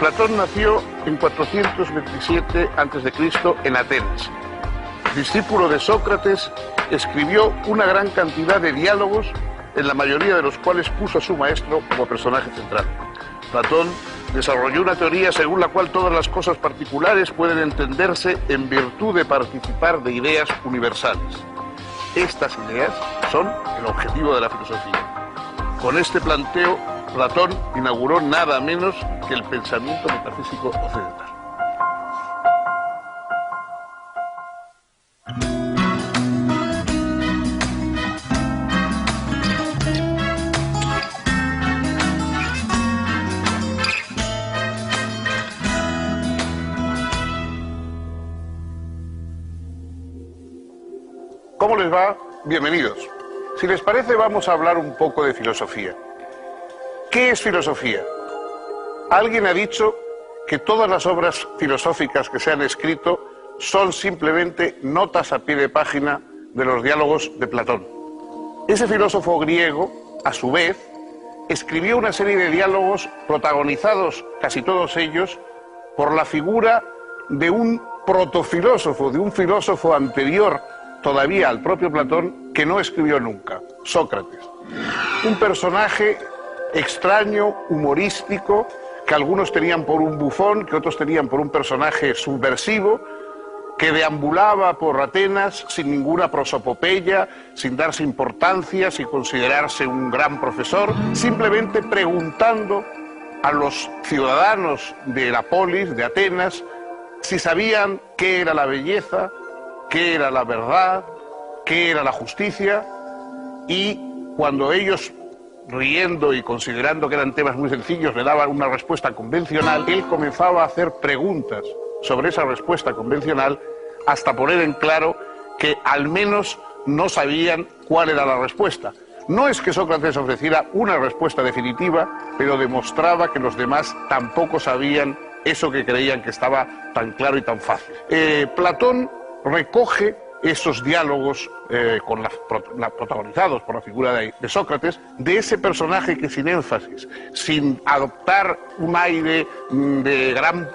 Platón nació en 427 a.C. en Atenas. Discípulo de Sócrates, escribió una gran cantidad de diálogos, en la mayoría de los cuales puso a su maestro como personaje central. Platón desarrolló una teoría según la cual todas las cosas particulares pueden entenderse en virtud de participar de ideas universales. Estas ideas son el objetivo de la filosofía. Con este planteo, Platón inauguró nada menos que el pensamiento metafísico occidental. ¿Cómo les va? Bienvenidos. Si les parece, vamos a hablar un poco de filosofía. ¿Qué es filosofía? Alguien ha dicho que todas las obras filosóficas que se han escrito son simplemente notas a pie de página de los diálogos de Platón. Ese filósofo griego, a su vez, escribió una serie de diálogos protagonizados, casi todos ellos, por la figura de un protofilósofo, de un filósofo anterior todavía al propio Platón, que no escribió nunca, Sócrates. Un personaje extraño, humorístico, que algunos tenían por un bufón, que otros tenían por un personaje subversivo, que deambulaba por Atenas sin ninguna prosopopeya, sin darse importancia, sin considerarse un gran profesor, simplemente preguntando a los ciudadanos de la polis, de Atenas, si sabían qué era la belleza, qué era la verdad, qué era la justicia, y cuando ellos, riendo y considerando que eran temas muy sencillos, le daban una respuesta convencional, él comenzaba a hacer preguntas sobre esa respuesta convencional hasta poner en claro que al menos no sabían cuál era la respuesta. No es que Sócrates ofreciera una respuesta definitiva, pero demostraba que los demás tampoco sabían eso que creían que estaba tan claro y tan fácil. Platón recoge esos diálogos protagonizados por la figura de Sócrates, de ese personaje que sin énfasis, sin adoptar un aire de gran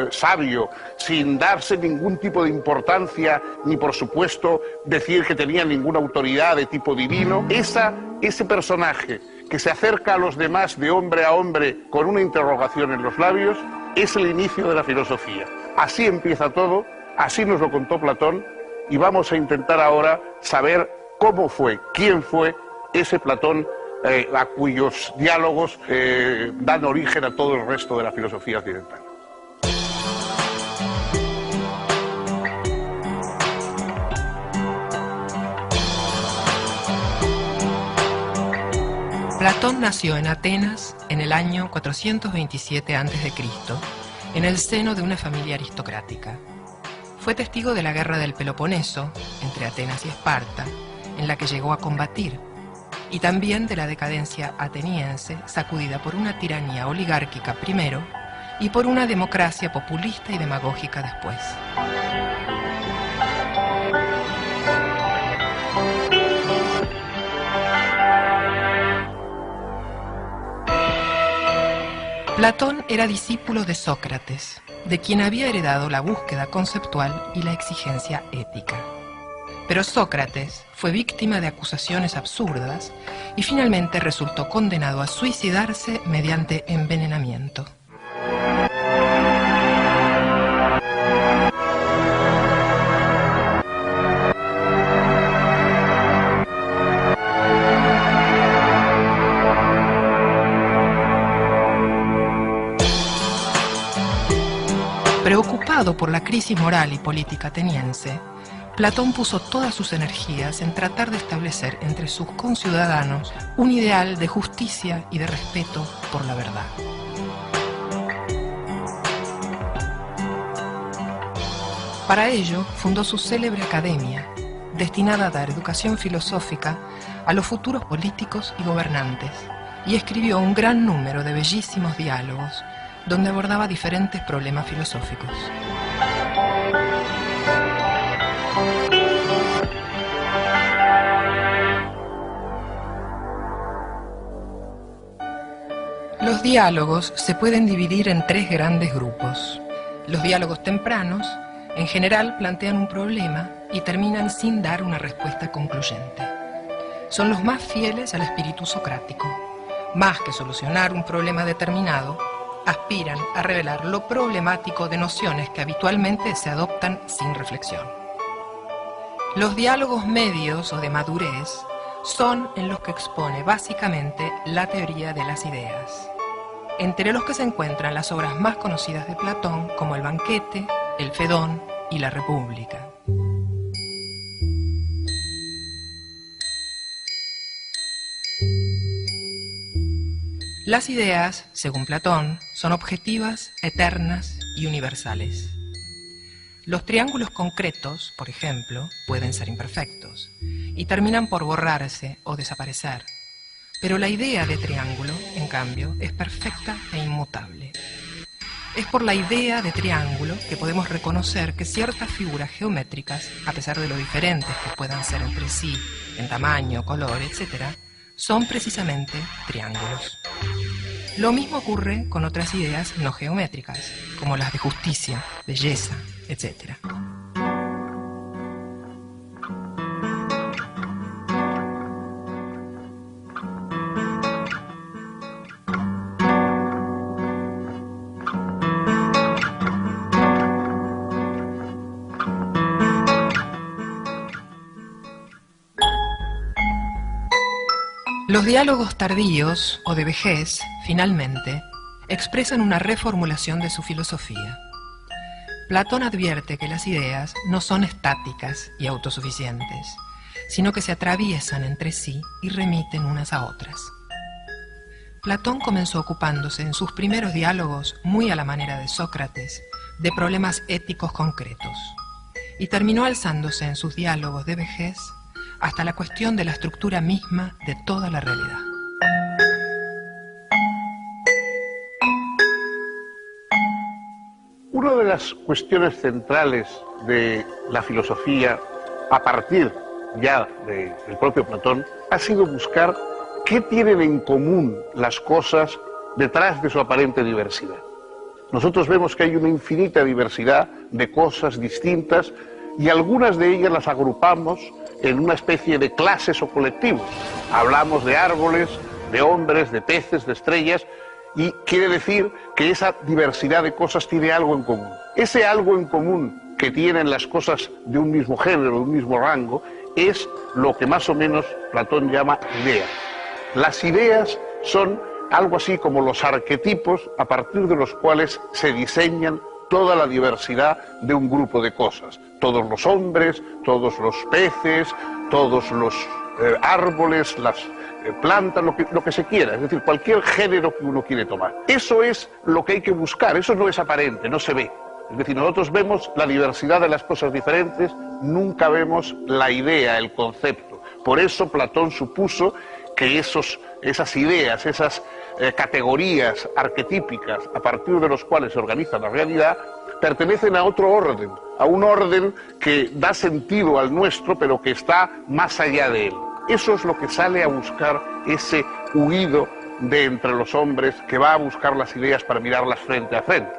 sabio, sin darse ningún tipo de importancia, ni por supuesto decir que tenía ninguna autoridad de tipo divino, ese personaje que se acerca a los demás de hombre a hombre con una interrogación en los labios, es el inicio de la filosofía. Así empieza todo. Así nos lo contó Platón, y vamos a intentar ahora saber cómo fue, quién fue ese Platón a cuyos diálogos dan origen a todo el resto de la filosofía occidental. Platón nació en Atenas en el año 427 a.C., en el seno de una familia aristocrática. Fue testigo de la guerra del Peloponeso, entre Atenas y Esparta, en la que llegó a combatir, y también de la decadencia ateniense, sacudida por una tiranía oligárquica primero y por una democracia populista y demagógica después. Platón era discípulo de Sócrates, de quien había heredado la búsqueda conceptual y la exigencia ética. Pero Sócrates fue víctima de acusaciones absurdas y finalmente resultó condenado a suicidarse mediante envenenamiento. Preocupado por la crisis moral y política ateniense, Platón puso todas sus energías en tratar de establecer entre sus conciudadanos un ideal de justicia y de respeto por la verdad. Para ello, fundó su célebre academia, destinada a dar educación filosófica a los futuros políticos y gobernantes, y escribió un gran número de bellísimos diálogos donde abordaba diferentes problemas filosóficos. Los Los diálogos se pueden dividir en tres grandes grupos. Los diálogos tempranos, en general, plantean un problema y terminan sin dar una respuesta concluyente. Son los más fieles al espíritu socrático. Más que solucionar un problema determinado, aspiran a revelar lo problemático de nociones que habitualmente se adoptan sin reflexión. Los diálogos medios o de madurez son en los que expone básicamente la teoría de las ideas, entre los que se encuentran las obras más conocidas de Platón como El Banquete, El Fedón y La República. Las ideas, según Platón, son objetivas, eternas y universales. Los triángulos concretos, por ejemplo, pueden ser imperfectos y terminan por borrarse o desaparecer, pero la idea de triángulo, en cambio, es perfecta e inmutable. Es por la idea de triángulo que podemos reconocer que ciertas figuras geométricas, a pesar de lo diferentes que puedan ser entre sí, en tamaño, color, etc., son precisamente triángulos. Lo mismo ocurre con otras ideas no geométricas, como las de justicia, belleza, etc. Los diálogos tardíos o de vejez, finalmente, expresan una reformulación de su filosofía. Platón advierte que las ideas no son estáticas y autosuficientes, sino que se atraviesan entre sí y remiten unas a otras. Platón comenzó ocupándose en sus primeros diálogos, muy a la manera de Sócrates, de problemas éticos concretos, y terminó alzándose en sus diálogos de vejez hasta la cuestión de la estructura misma de toda la realidad. Una de las cuestiones centrales de la filosofía, a partir ya del propio Platón, ha sido buscar qué tienen en común las cosas detrás de su aparente diversidad. Nosotros vemos que hay una infinita diversidad de cosas distintas y algunas de ellas las agrupamos en una especie de clases o colectivos. Hablamos de árboles, de hombres, de peces, de estrellas, y quiere decir que esa diversidad de cosas tiene algo en común. Ese algo en común que tienen las cosas de un mismo género, de un mismo rango, es lo que más o menos Platón llama idea. Las ideas son algo así como los arquetipos a partir de los cuales se diseñan toda la diversidad de un grupo de cosas. Todos los hombres, todos los peces, todos los árboles, las plantas, lo que se quiera, es decir, cualquier género que uno quiere tomar. Eso es lo que hay que buscar, eso no es aparente, no se ve. Es decir, nosotros vemos la diversidad de las cosas diferentes, nunca vemos la idea, el concepto. Por eso Platón supuso que esas ideas, esas categorías arquetípicas a partir de los cuales se organiza la realidad, pertenecen a otro orden, a un orden que da sentido al nuestro, pero que está más allá de él. Eso es lo que sale a buscar ese huido de entre los hombres que va a buscar las ideas para mirarlas frente a frente.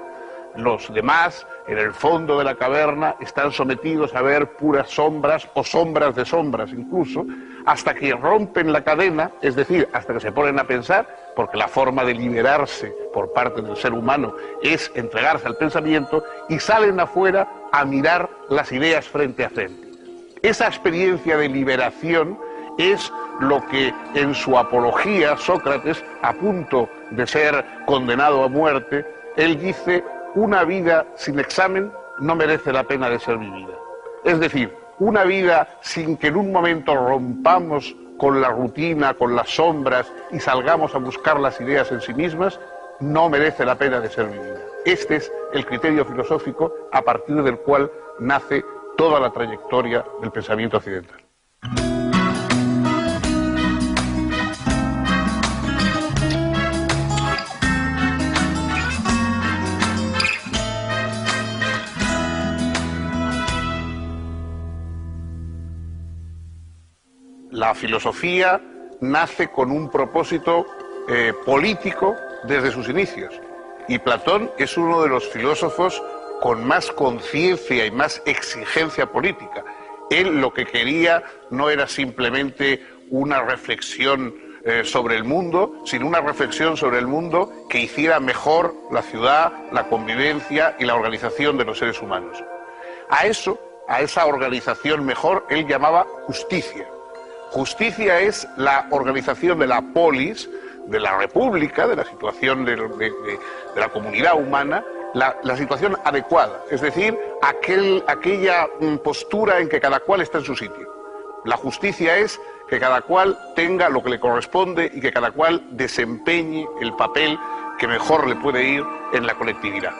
Los demás, en el fondo de la caverna, están sometidos a ver puras sombras o sombras de sombras incluso, hasta que rompen la cadena, es decir, hasta que se ponen a pensar, porque la forma de liberarse por parte del ser humano es entregarse al pensamiento, y salen afuera a mirar las ideas frente a frente. Esa experiencia de liberación es lo que en su apología Sócrates, a punto de ser condenado a muerte, él dice: una vida sin examen no merece la pena de ser vivida. Es decir, una vida sin que en un momento rompamos con la rutina, con las sombras y salgamos a buscar las ideas en sí mismas, no merece la pena de ser vivida. Este es el criterio filosófico a partir del cual nace toda la trayectoria del pensamiento occidental. La filosofía nace con un propósito político desde sus inicios. Y Platón es uno de los filósofos con más conciencia y más exigencia política. Él lo que quería no era simplemente una reflexión sobre el mundo, sino una reflexión sobre el mundo que hiciera mejor la ciudad, la convivencia y la organización de los seres humanos. A esa organización mejor, él llamaba justicia. Justicia es la organización de la polis, de la república, de la situación de la comunidad humana, la situación adecuada, es decir, aquella postura en que cada cual está en su sitio. La justicia es que cada cual tenga lo que le corresponde y que cada cual desempeñe el papel que mejor le puede ir en la colectividad.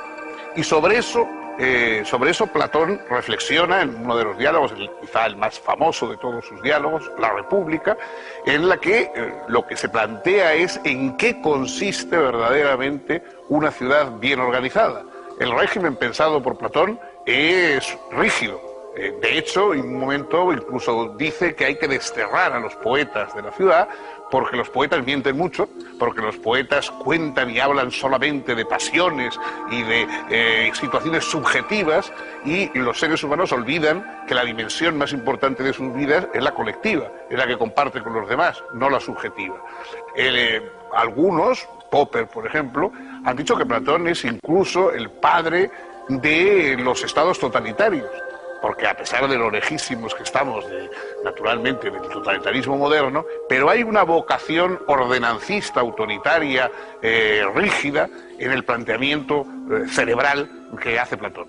Y sobre eso Platón reflexiona en uno de los diálogos, quizá el más famoso de todos sus diálogos, La República, en la que lo que se plantea es en qué consiste verdaderamente una ciudad bien organizada. El régimen pensado por Platón es rígido. De hecho, en un momento incluso dice que hay que desterrar a los poetas de la ciudad porque los poetas mienten mucho, porque los poetas cuentan y hablan solamente de pasiones y de situaciones subjetivas, y los seres humanos olvidan que la dimensión más importante de sus vidas es la colectiva, es la que comparte con los demás, no la subjetiva. Algunos, Popper por ejemplo, han dicho que Platón es incluso el padre de los estados totalitarios, porque a pesar de lo lejísimos que estamos, naturalmente, del totalitarismo moderno, pero hay una vocación ordenancista, autoritaria, rígida, en el planteamiento cerebral que hace Platón.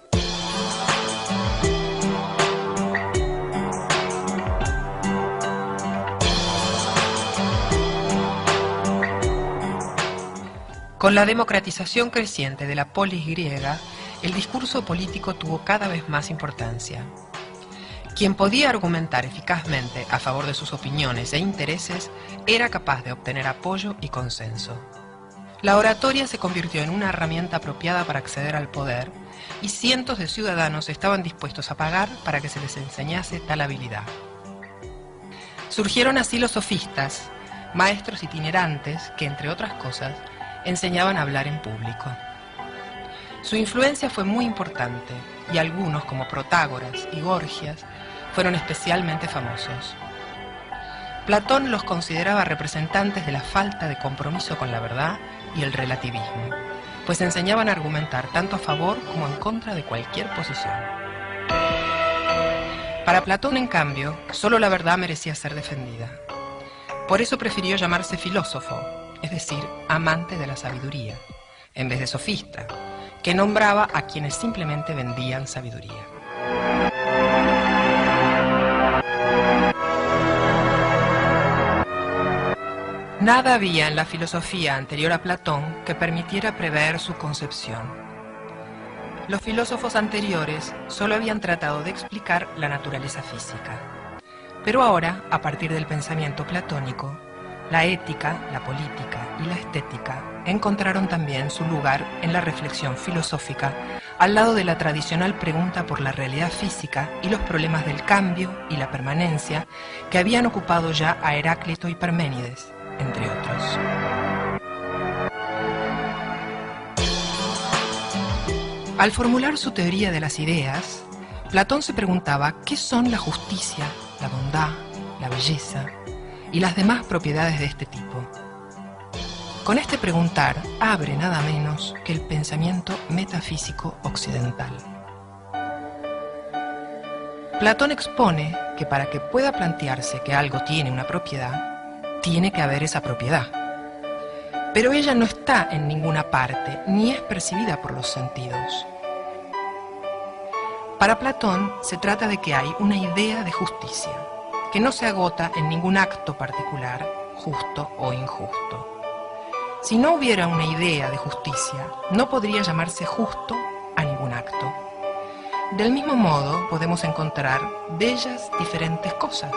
Con la democratización creciente de la polis griega, el discurso político tuvo cada vez más importancia. Quien podía argumentar eficazmente a favor de sus opiniones e intereses era capaz de obtener apoyo y consenso. La oratoria se convirtió en una herramienta apropiada para acceder al poder, y cientos de ciudadanos estaban dispuestos a pagar para que se les enseñase tal habilidad. Surgieron así los sofistas, maestros itinerantes que, entre otras cosas, enseñaban a hablar en público. Su influencia fue muy importante, y algunos, como Protágoras y Gorgias, fueron especialmente famosos. Platón los consideraba representantes de la falta de compromiso con la verdad y el relativismo, pues enseñaban a argumentar tanto a favor como en contra de cualquier posición. Para Platón, en cambio, solo la verdad merecía ser defendida. Por eso prefirió llamarse filósofo, es decir, amante de la sabiduría, en vez de sofista, que nombraba a quienes simplemente vendían sabiduría. Nada había en la filosofía anterior a Platón que permitiera prever su concepción. Los filósofos anteriores solo habían tratado de explicar la naturaleza física. Pero ahora, a partir del pensamiento platónico, la ética, la política y la estética encontraron también su lugar en la reflexión filosófica, al lado de la tradicional pregunta por la realidad física y los problemas del cambio y la permanencia que habían ocupado ya a Heráclito y Parménides, entre otros. Al formular su teoría de las ideas, Platón se preguntaba qué son la justicia, la bondad, la belleza y las demás propiedades de este tipo. Con este preguntar abre nada menos que el pensamiento metafísico occidental. Platón expone que para que pueda plantearse que algo tiene una propiedad, tiene que haber esa propiedad. Pero ella no está en ninguna parte, ni es percibida por los sentidos. Para Platón se trata de que hay una idea de justicia, que no se agota en ningún acto particular, justo o injusto. Si no hubiera una idea de justicia, no podría llamarse justo a ningún acto. Del mismo modo, podemos encontrar bellas diferentes cosas,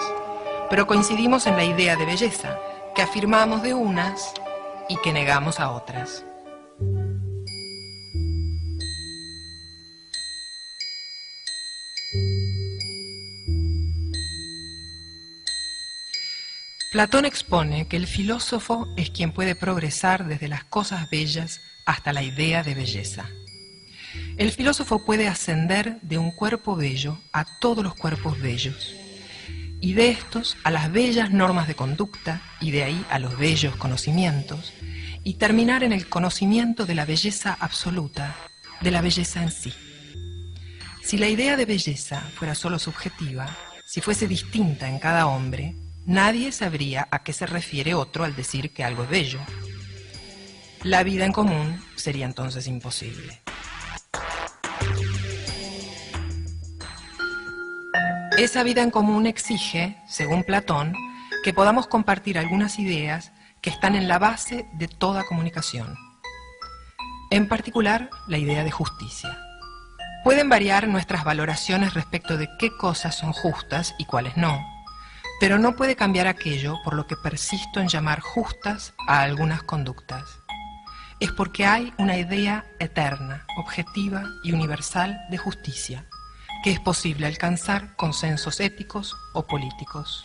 pero coincidimos en la idea de belleza, que afirmamos de unas y que negamos a otras. Platón expone que el filósofo es quien puede progresar desde las cosas bellas hasta la idea de belleza. El filósofo puede ascender de un cuerpo bello a todos los cuerpos bellos, y de estos a las bellas normas de conducta, y de ahí a los bellos conocimientos, y terminar en el conocimiento de la belleza absoluta, de la belleza en sí. Si la idea de belleza fuera solo subjetiva, si fuese distinta en cada hombre, nadie sabría a qué se refiere otro al decir que algo es bello. La vida en común sería entonces imposible. Esa vida en común exige, según Platón, que podamos compartir algunas ideas que están en la base de toda comunicación. En particular, la idea de justicia. Pueden variar nuestras valoraciones respecto de qué cosas son justas y cuáles no, pero no puede cambiar aquello por lo que persisto en llamar justas a algunas conductas. Es porque hay una idea eterna, objetiva y universal de justicia, que es posible alcanzar consensos éticos o políticos.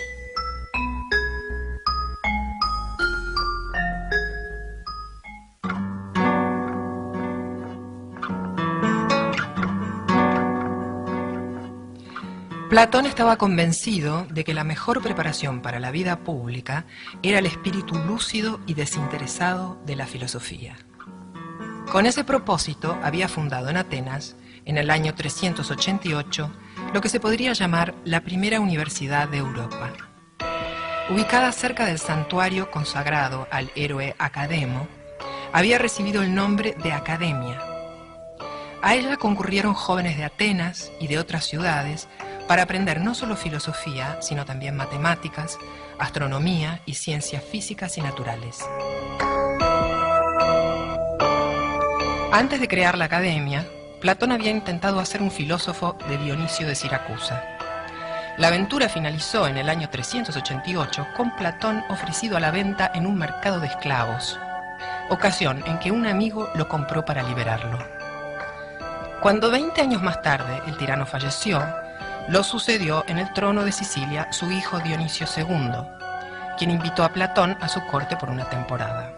Platón estaba convencido de que la mejor preparación para la vida pública era el espíritu lúcido y desinteresado de la filosofía. Con ese propósito había fundado en Atenas, en el año 388, lo que se podría llamar la primera universidad de Europa. Ubicada cerca del santuario consagrado al héroe Academo, había recibido el nombre de Academia. A ella concurrieron jóvenes de Atenas y de otras ciudades para aprender no solo filosofía, sino también matemáticas, astronomía y ciencias físicas y naturales. Antes de crear la academia, Platón había intentado hacer un filósofo de Dionisio de Siracusa. La aventura finalizó en el año 388 con Platón ofrecido a la venta en un mercado de esclavos, ocasión en que un amigo lo compró para liberarlo. Cuando 20 años más tarde el tirano falleció, lo sucedió en el trono de Sicilia su hijo Dionisio II, quien invitó a Platón a su corte por una temporada.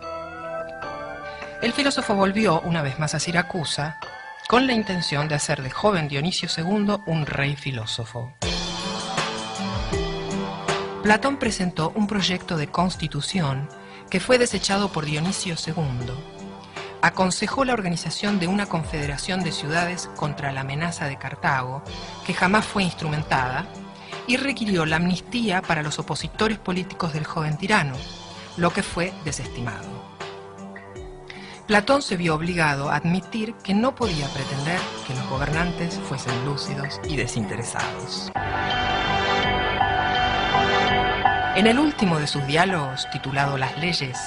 El filósofo volvió una vez más a Siracusa con la intención de hacer de joven Dionisio II un rey filósofo. Platón presentó un proyecto de constitución que fue desechado por Dionisio II. Aconsejó la organización de una confederación de ciudades contra la amenaza de Cartago, que jamás fue instrumentada, y requirió la amnistía para los opositores políticos del joven tirano, lo que fue desestimado. Platón se vio obligado a admitir que no podía pretender que los gobernantes fuesen lúcidos y desinteresados. En el último de sus diálogos, titulado Las leyes,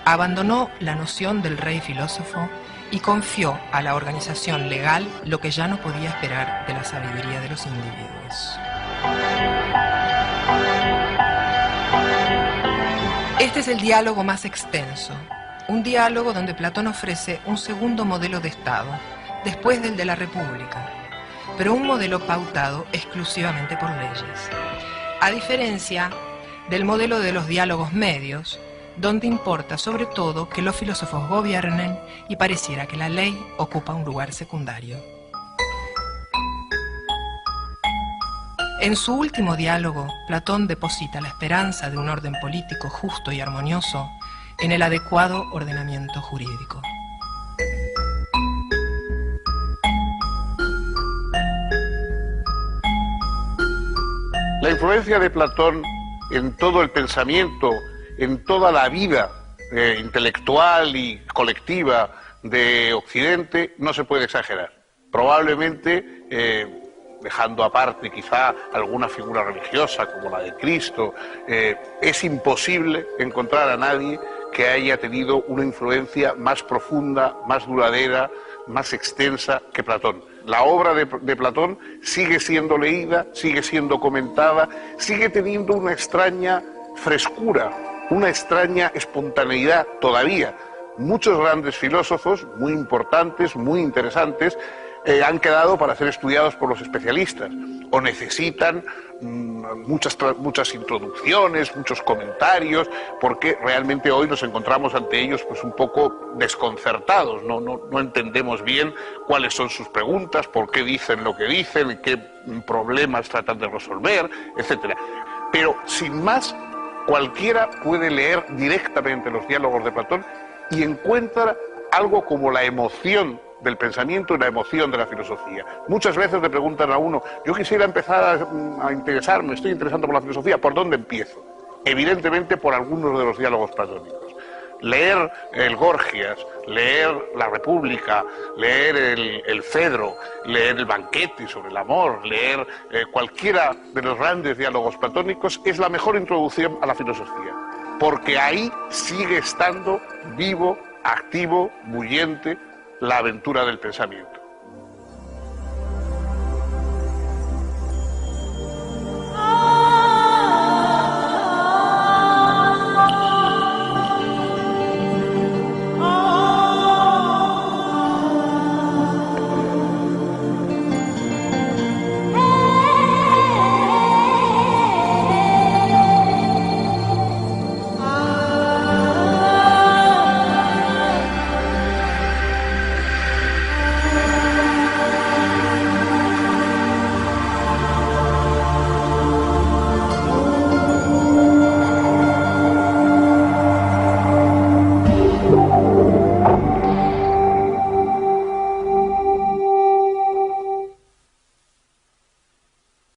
abandonó la noción del rey filósofo y confió a la organización legal lo que ya no podía esperar de la sabiduría de los individuos. Este es el diálogo más extenso, un diálogo donde Platón ofrece un segundo modelo de Estado, después del de la República, pero un modelo pautado exclusivamente por leyes, a diferencia del modelo de los diálogos medios, donde importa sobre todo que los filósofos gobiernen y pareciera que la ley ocupa un lugar secundario. En su último diálogo, Platón deposita la esperanza de un orden político justo y armonioso en el adecuado ordenamiento jurídico. La influencia de Platón en todo el pensamiento, en toda la vida intelectual y colectiva de Occidente, no se puede exagerar. Probablemente, dejando aparte quizá alguna figura religiosa como la de Cristo, es imposible encontrar a nadie que haya tenido una influencia más profunda, más duradera, más extensa que Platón. La obra de Platón sigue siendo leída, sigue siendo comentada, sigue teniendo una extraña frescura, una extraña espontaneidad todavía. Muchos grandes filósofos, muy importantes, muy interesantes, han quedado para ser estudiados por los especialistas o necesitan muchas introducciones, muchos comentarios, porque realmente hoy nos encontramos ante ellos pues un poco desconcertados, no entendemos bien cuáles son sus preguntas, por qué dicen lo que dicen, qué problemas tratan de resolver, etc. Pero sin más, cualquiera puede leer directamente los diálogos de Platón y encuentra algo como la emoción del pensamiento y la emoción de la filosofía. Muchas veces le preguntan a uno, yo quisiera empezar a interesarme, estoy interesando por la filosofía, ¿por dónde empiezo? Evidentemente por algunos de los diálogos platónicos. Leer el Gorgias, leer la República, leer el Fedro, leer el Banquete sobre el amor, leer cualquiera de los grandes diálogos platónicos es la mejor introducción a la filosofía, porque ahí sigue estando vivo, activo, bullente, la aventura del pensamiento.